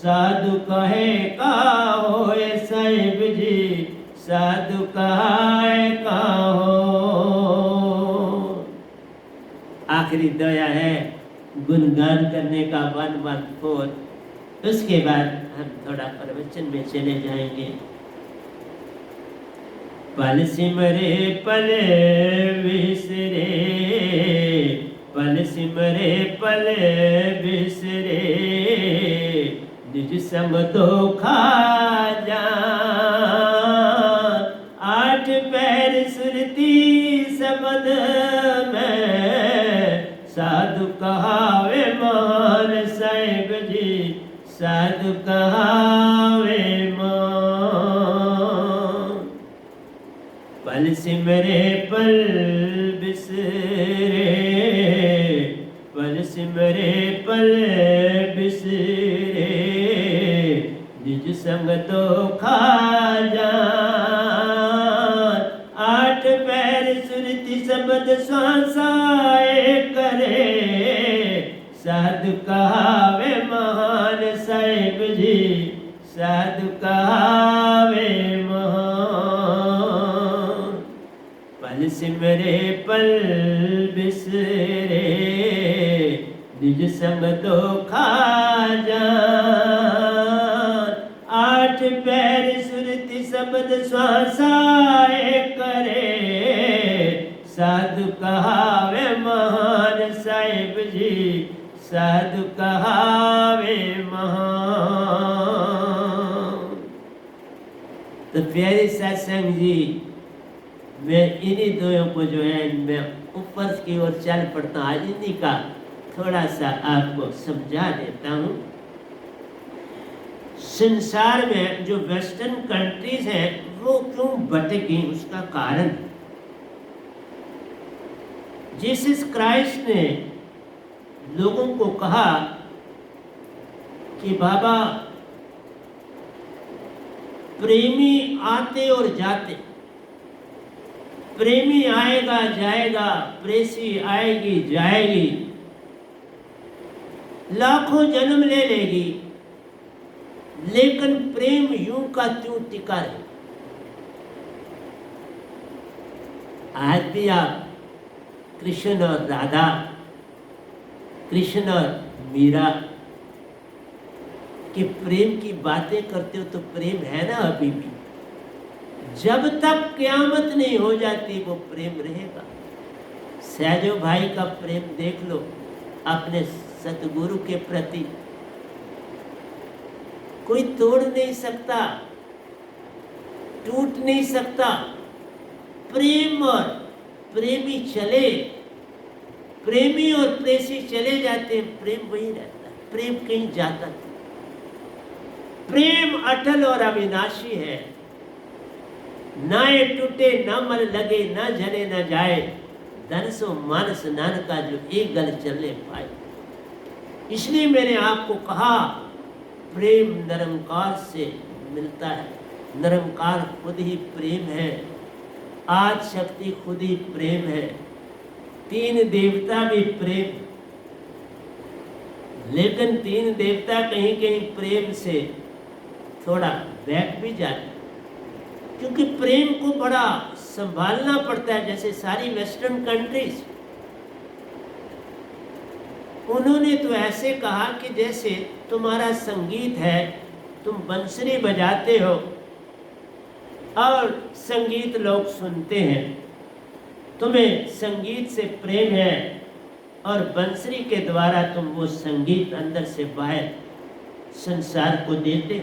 साधु कहे का होए साहिब जी, साधु कहे का हो। आखिरी दया है गुणगान करने का 114। उसके बाद हम थोड़ा प्रवचन में चले जाएंगे। पल सिमरे पल विसरे, पल सिमरे पल विसरे, निज संग धोखा जान। आठ पैर सुरती सबद में, साधु कहावे मान साहिब जी, साधु कहावे मान। पल सिमरे पल बिसरे, पल सिमरे पल बिसरे, निज संग तो खा जान। आठ पैर सुरति शब्द श्वासाए करे, साधु कहावे महान साहिब जी, साधु कहावे महान। पल सिमरे पल बिसरे, निज संग तो खा जान। आठ पैर सुरति शब्द श्वासाए करे, साधु कहावे महान साहिब जी, साधु कहावे महान। तो प्यारे सत्संग जी, मैं इन्हीं दोनों को जो है मैं ऊपर की ओर चल पड़ता हूँ। आज इन्हीं का थोड़ा सा आपको समझा देता हूँ। संसार में जो वेस्टर्न कंट्रीज हैं वो क्यों भटकी, उसका कारण जीसस क्राइस्ट ने लोगों को कहा कि बाबा प्रेमी आते और जाते, प्रेमी आएगा जाएगा, प्रेसी आएगी जाएगी, लाखों जन्म ले लेगी, लेकिन प्रेम यूं का त्यों टिका रहे। आज भी आप कृष्ण और राधा, कृष्ण और मीरा के प्रेम की बातें करते हो तो प्रेम है ना अभी भी। जब तक क़यामत नहीं हो जाती वो प्रेम रहेगा। सहजो भाई का प्रेम देख लो अपने सतगुरु के प्रति, कोई तोड़ नहीं सकता, टूट नहीं सकता। प्रेम और प्रेमी चले, प्रेमी और प्रेसी चले जाते हैं, प्रेम वही रहता है, प्रेम कहीं जाता नहीं। प्रेम अटल और अविनाशी है, ना ये टूटे ना मर लगे, ना जले ना जाए, धन सो मानस नानका जो एक गल चले पाए। इसलिए मैंने आपको कहा प्रेम निरंकार से मिलता है। निरंकार खुद ही प्रेम है, आज शक्ति खुद ही प्रेम है, तीन देवता भी प्रेम। लेकिन तीन देवता कहीं कहीं प्रेम से थोड़ा बैक भी जाते, क्योंकि प्रेम को बड़ा संभालना पड़ता है। जैसे सारी वेस्टर्न कंट्रीज, उन्होंने तो ऐसे कहा कि जैसे तुम्हारा संगीत है, तुम बंसुरी बजाते हो और संगीत लोग सुनते हैं, तुम्हें संगीत से प्रेम है और बंसुरी के द्वारा तुम वो संगीत अंदर से बाहर संसार को देते।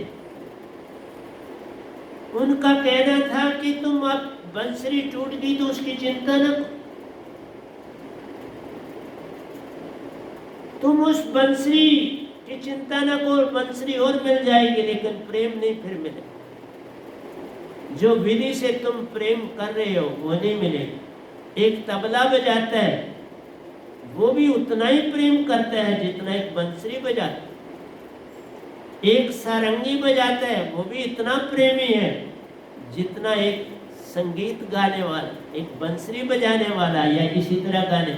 उनका कहना था कि तुम अब बंसुरी टूट गई तो उसकी चिंता न करो, तुम उस बंसुरी की चिंता न करो, बंसुरी और मिल जाएगी लेकिन प्रेम नहीं फिर मिलेगा। जो विधि से तुम प्रेम कर रहे हो वो नहीं मिलेगा। एक तबला बजाता है वो भी उतना ही प्रेम करता है जितना एक बंसुरी बजाता है। एक सारंगी बजाता है वो भी इतना प्रेमी है जितना एक संगीत गाने वाला, एक बंसुरी बजाने वाला या इसी तरह गाने।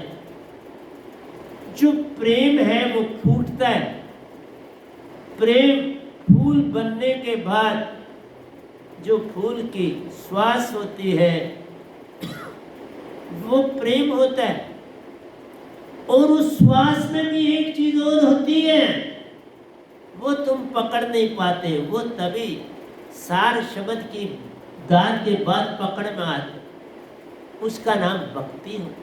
जो प्रेम है वो फूटता है, प्रेम फूल बनने के बाद जो फूल की श्वास होती है वो प्रेम होता है। और उस श्वास में भी एक चीज और होती है, वो तुम पकड़ नहीं पाते, वो तभी सार शब्द की दार के बाद पकड़ में आते, उसका नाम भक्ति है।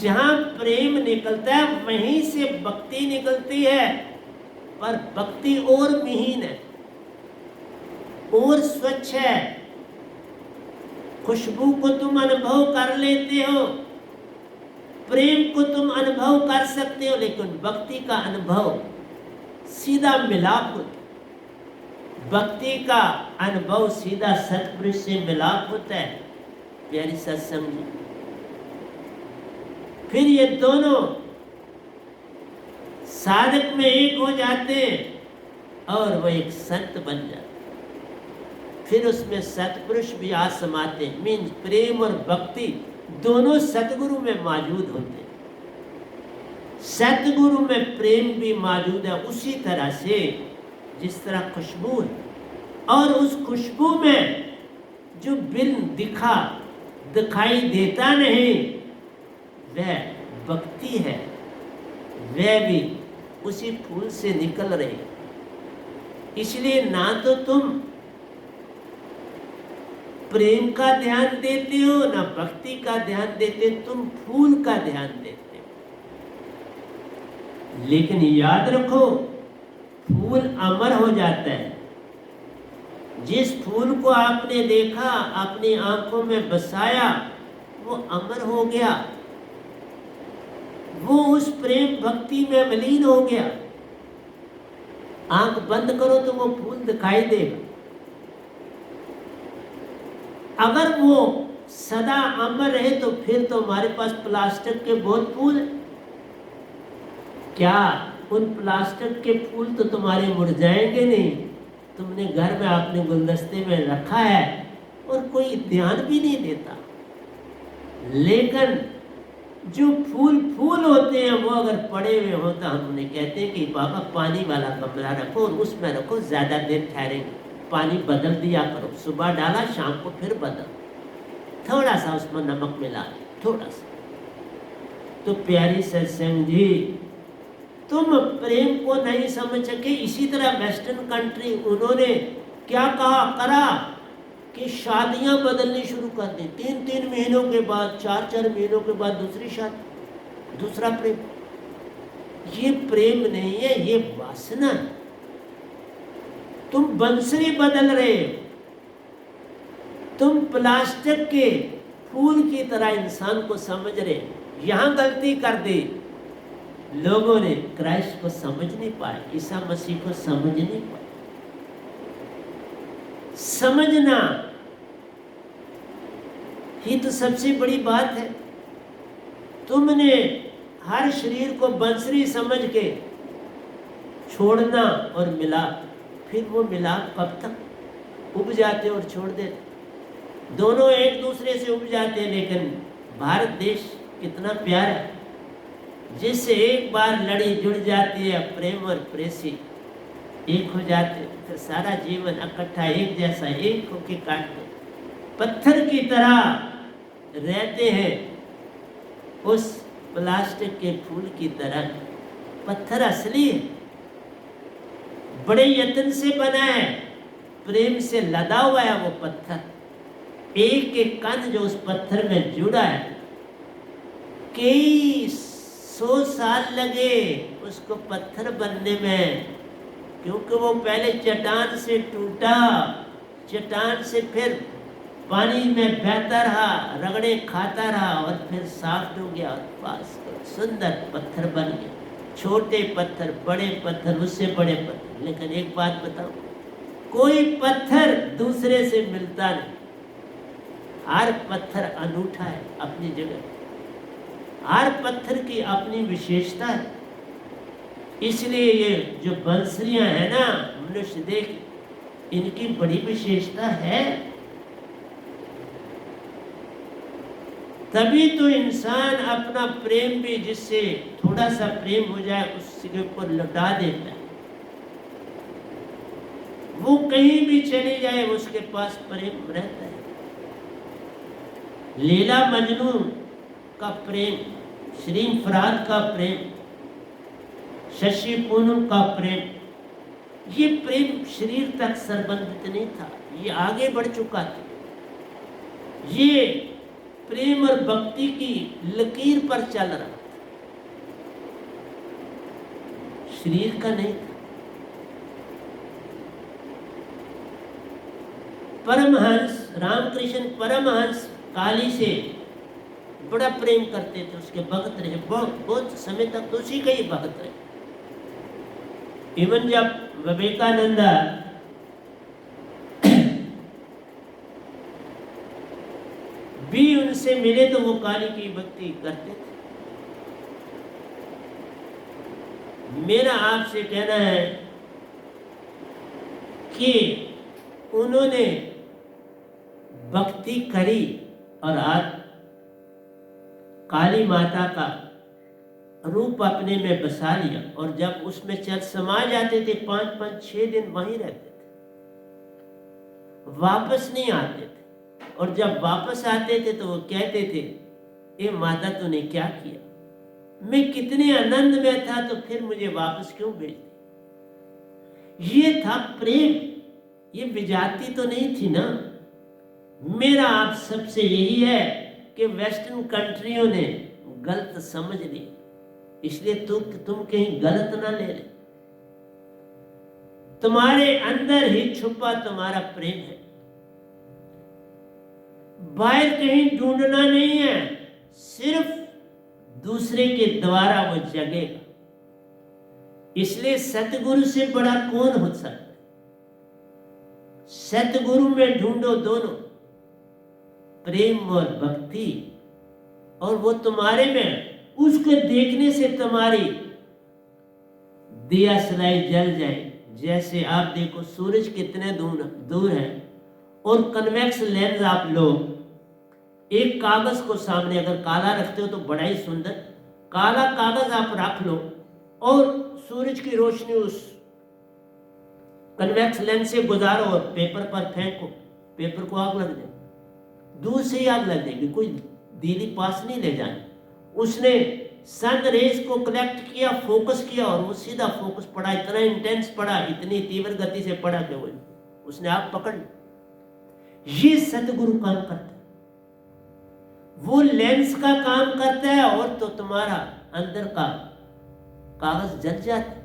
जहां प्रेम निकलता है वहीं से भक्ति निकलती है, पर भक्ति और विहीन है, और स्वच्छ है। खुशबू को तुम अनुभव कर लेते हो, प्रेम को तुम अनुभव कर सकते हो, लेकिन भक्ति का अनुभव सीधा मिलाप होता है। भक्ति का अनुभव सीधा सतपुरुष से मिलाप होता है। प्यारी सत्संग जी, फिर ये दोनों साधक में एक हो जाते हैं और वो एक संत बन जाते। फिर उसमें सतपुरुष भी आ समाते, मीन्स प्रेम और भक्ति दोनों सतगुरु में मौजूद होते हैं। सतगुरु में प्रेम भी मौजूद है, उसी तरह से जिस तरह खुशबू है, और उस खुशबू में जो बिन दिखाई देता नहीं वह भक्ति है, वह भी उसी फूल से निकल रही। इसलिए ना तो तुम प्रेम का ध्यान देते हो ना भक्ति का ध्यान देते, तुम फूल का ध्यान देते हो। लेकिन याद रखो, फूल अमर हो जाता है। जिस फूल को आपने देखा, अपनी आंखों में बसाया, वो अमर हो गया, वो उस प्रेम भक्ति में विलीन हो गया। आंख बंद करो तो वो फूल दिखाई देगा। अगर वो सदा अमर रहे तो फिर तो हमारे पास प्लास्टिक के बहुत फूल हैं। क्या उन प्लास्टिक के फूल तो तुम्हारे मुरझाएंगे नहीं? तुमने घर में अपने गुलदस्ते में रखा है और कोई ध्यान भी नहीं देता। लेकिन जो फूल होते हैं वो अगर पड़े हुए हो तो हम उन्हें कहते हैं कि बाबा पानी वाला गमला रखो और उसमें रखो, ज्यादा देर ठहरेंगे, पानी बदल दिया करो, सुबह डाला शाम को फिर बदल, थोड़ा सा उसमें नमक मिला, थोड़ा सा। तो प्यारी सत्संग जी, तुम प्रेम को नहीं समझ सके। इसी तरह वेस्टर्न कंट्री, उन्होंने क्या करा कि शादियां बदलनी शुरू कर दी। 3-3 महीनों के बाद, 4-4 महीनों के बाद दूसरी शादी, दूसरा प्रेम। ये प्रेम नहीं है, ये वासना है। तुम बंसरी बदल रहे हो, तुम प्लास्टिक के फूल की तरह इंसान को समझ रहे। यहां गलती कर दी लोगों ने, क्राइस्ट को समझ नहीं पाए, ईसा मसीह को समझ नहीं पाए। समझना ही तो सबसे बड़ी बात है। तुमने हर शरीर को बंसरी समझ के छोड़ना और मिलाप, फिर वो मिलाप कब तक? उब जाते और छोड़ देते। दोनों एक दूसरे से उब जाते हैं, लेकिन भारत देश कितना प्यारा है, जिससे एक बार लड़ी जुड़ जाती है, प्रेम और प्रेसी एक हो जाते, फिर सारा जीवन इकट्ठा एक जैसा एक होके काटते, पत्थर की तरह रहते हैं। उस प्लास्टिक के फूल की तरह पत्थर असली है, बड़े यत्न से बना है, प्रेम से लदा हुआ है वो पत्थर। एक एक कण जो उस पत्थर में जुड़ा है, कई 100 साल लगे उसको पत्थर बनने में, क्योंकि वो पहले चट्टान से टूटा, चट्टान से फिर पानी में बहता रहा, रगड़े खाता रहा और फिर साफ हो गया और पास सुंदर पत्थर बन गया। छोटे पत्थर, बड़े पत्थर, उससे बड़े पत्थर। लेकिन एक बात बताओ, कोई पत्थर दूसरे से मिलता नहीं। हर पत्थर अनूठा है अपनी जगह, हर पत्थर की अपनी विशेषता है। इसलिए ये जो बंसरियां हैं ना, मनुष्य देख, इनकी बड़ी विशेषता है। तभी तो इंसान अपना प्रेम भी, जिससे थोड़ा सा प्रेम हो जाए, उसके ऊपर लौटा देता है। वो कहीं भी चले जाए उसके पास प्रेम रहता है। लैला मजनू का प्रेम, शिरीन फराद का प्रेम, शशि पूनम का प्रेम, ये प्रेम शरीर तक संबंधित नहीं था, ये आगे बढ़ चुका था। ये प्रेम और भक्ति की लकीर पर चल रहा था, शरीर का नहीं था। परमहंस रामकृष्ण परमहंस काली से बड़ा प्रेम करते थे, उसके भक्त रहे, बहुत समय तक तो उसी के ही भक्त रहे। इवन जब विवेकानंदा भी उनसे मिले तो वो काली की भक्ति करते थे। मेरा आपसे कहना है कि उन्होंने भक्ति करी और आज काली माता का रूप अपने में बसा लिया, और जब उसमें चल समा जाते थे 5-5-6 दिन वहीं रहते थे, वापस नहीं आते थे। और जब वापस आते थे तो वो कहते थे, ए माता तूने क्या किया, मैं कितने आनंद में था, तो फिर मुझे वापस क्यों भेज दी। ये था प्रेम, ये विजाती तो नहीं थी ना। मेरा आप सबसे यही है कि वेस्टर्न कंट्रियों ने गलत समझ ली, इसलिए तुम कहीं गलत ना ले ले। तुम्हारे अंदर ही छुपा तुम्हारा प्रेम है, बाहर कहीं ढूंढना नहीं है, सिर्फ दूसरे के द्वारा वो जगेगा। इसलिए सतगुरु से बड़ा कौन हो सकता है। सतगुरु में ढूंढो दोनों, प्रेम और भक्ति, और वो तुम्हारे में, उसको देखने से तुम्हारी दिया सलाई जल जाए। जैसे आप देखो सूरज कितने दूर है, और कन्वेक्स लेंस आप लो, एक कागज को सामने अगर काला रखते हो तो बड़ा ही सुंदर, काला कागज आप रख लो और सूरज की रोशनी उस कन्वेक्स लेंस से गुजारो और पेपर पर फेंको, पेपर को आग लग जाए, दूर से ही आग लग जाएगी, कोई दीदी पास नहीं ले जाए। उसने सन रेस को कलेक्ट किया, फोकस किया, और वो सीधा फोकस पड़ा, इतना इंटेंस पड़ा, इतनी तीव्र गति से पड़ा कि वो उसने आग पकड़ ली। ये सतगुरु काम करता है, वो लेंस का काम करता है, और तो तुम्हारा अंदर का कागज जल जाता है,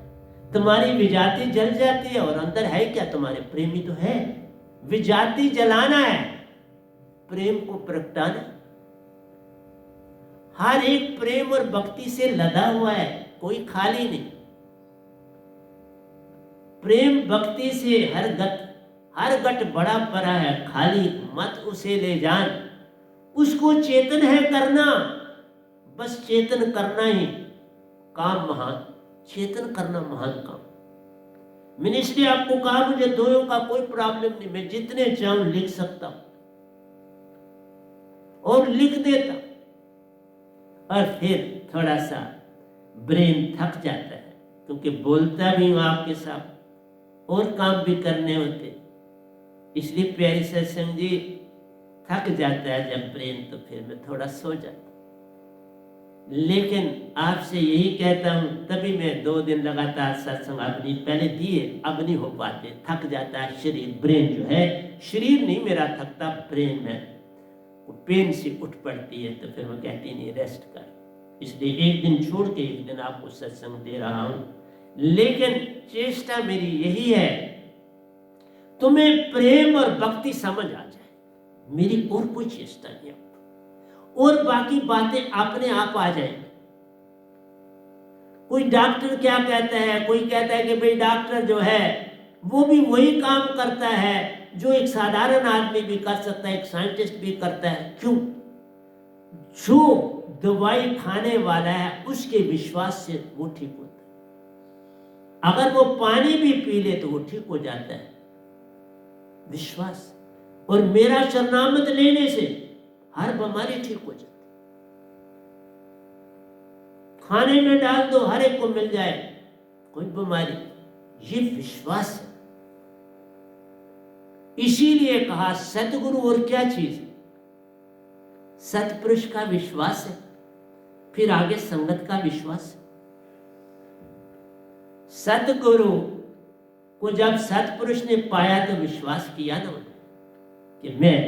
तुम्हारी विजाति जल जाती है, और अंदर है क्या, तुम्हारे प्रेमी तो है। विजाति जलाना है, प्रेम को प्रगटाना। हर एक प्रेम और भक्ति से लदा हुआ है, कोई खाली नहीं। प्रेम भक्ति से हर गट बड़ा परा है, खाली मत उसे ले जान। उसको चेतन है करना, बस चेतन करना ही काम महान, चेतन करना महान काम। मैंने इसलिए आपको कहा मुझे दोनों का कोई प्रॉब्लम नहीं, मैं जितने चाहूं लिख सकता हूं और लिख देता, और फिर थोड़ा सा ब्रेन थक जाता है, क्योंकि बोलता भी हूं आपके साथ और काम भी करने होते, इसलिए प्यारी सत्संग जी थक जाता है जब ब्रेन, तो फिर मैं थोड़ा सो जाता। लेकिन आपसे यही कहता हूं, तभी मैं 2 दिन लगातार सत्संग अपनी पहले दिए, अब नहीं हो पाते, थक जाता है शरीर, ब्रेन जो है, शरीर नहीं मेरा थकता, ब्रेन में पेन से उठ पड़ती है, तो फिर मैं कहती नहीं रेस्ट कर। इसलिए एक दिन छोड़ के एक दिन आपको सत्संग दे रहा हूं, लेकिन चेष्टा मेरी यही है तुम्हें प्रेम और भक्ति समझ आ जाए, मेरी और कोई चेष्टा नहीं, और बाकी बातें अपने आप आ जाएंगी। कोई डॉक्टर क्या कहता है, कोई कहता है कि भाई डॉक्टर जो है वो भी वही काम करता है जो एक साधारण आदमी भी कर सकता है, एक साइंटिस्ट भी करता है। क्यों? जो दवाई खाने वाला है उसके विश्वास से वो ठीक होता है। अगर वो पानी भी पी ले तो वो ठीक हो जाता है, विश्वास। और मेरा शरणामत लेने से हर बीमारी ठीक हो जाती, खाने में डाल दो हर एक को मिल जाए कोई बीमारी, ये विश्वास है। इसीलिए कहा सतगुरु और क्या चीज है? सतपुरुष का विश्वास है, फिर आगे संगत का विश्वास है। सतगुरु को जब सतपुरुष ने पाया तो विश्वास किया ना उन्होंने कि मैं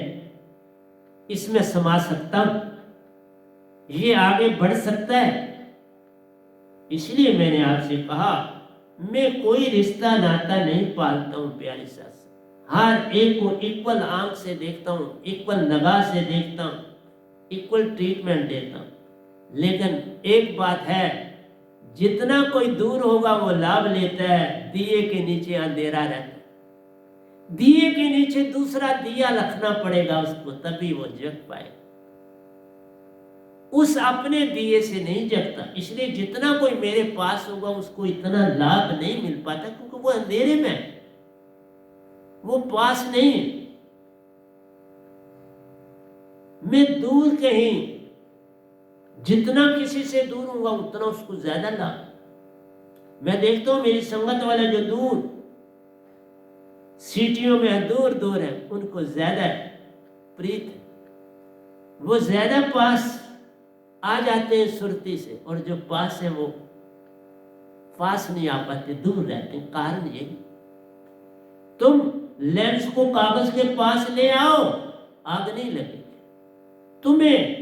इसमें समा सकता हूं, ये आगे बढ़ सकता है। इसलिए मैंने आपसे कहा मैं कोई रिश्ता नाता नहीं पालता हूं प्यारी सास, हर एक को इक्वल आंख से देखता हूं, इक्वल निगाह से देखता हूं, इक्वल ट्रीटमेंट देता हूं। लेकिन एक बात है, जितना कोई दूर होगा वो लाभ लेता है, दिए के नीचे अंधेरा रहता है। दिए के नीचे दूसरा दिया रखना पड़ेगा उसको, तभी वो जग पाए। उस अपने दिए से नहीं जगता। इसलिए जितना कोई मेरे पास होगा उसको इतना लाभ नहीं मिल पाता, क्योंकि वो अंधेरे में है, वो पास नहीं है। मैं दूर कहीं जितना किसी से दूर होगा उतना उसको ज्यादा लाभ। मैं देखता हूं मेरी संगत वाले जो दूर सिटियों में दूर दूर है, उनको ज्यादा प्रीत है, वो ज्यादा पास आ जाते हैं सुरती से, और जो पास है वो पास नहीं आ पाते, दूर रहते हैं। कारण यही, तुम लेंस को कागज के पास ले आओ, आग नहीं लगेगी। तुम्हें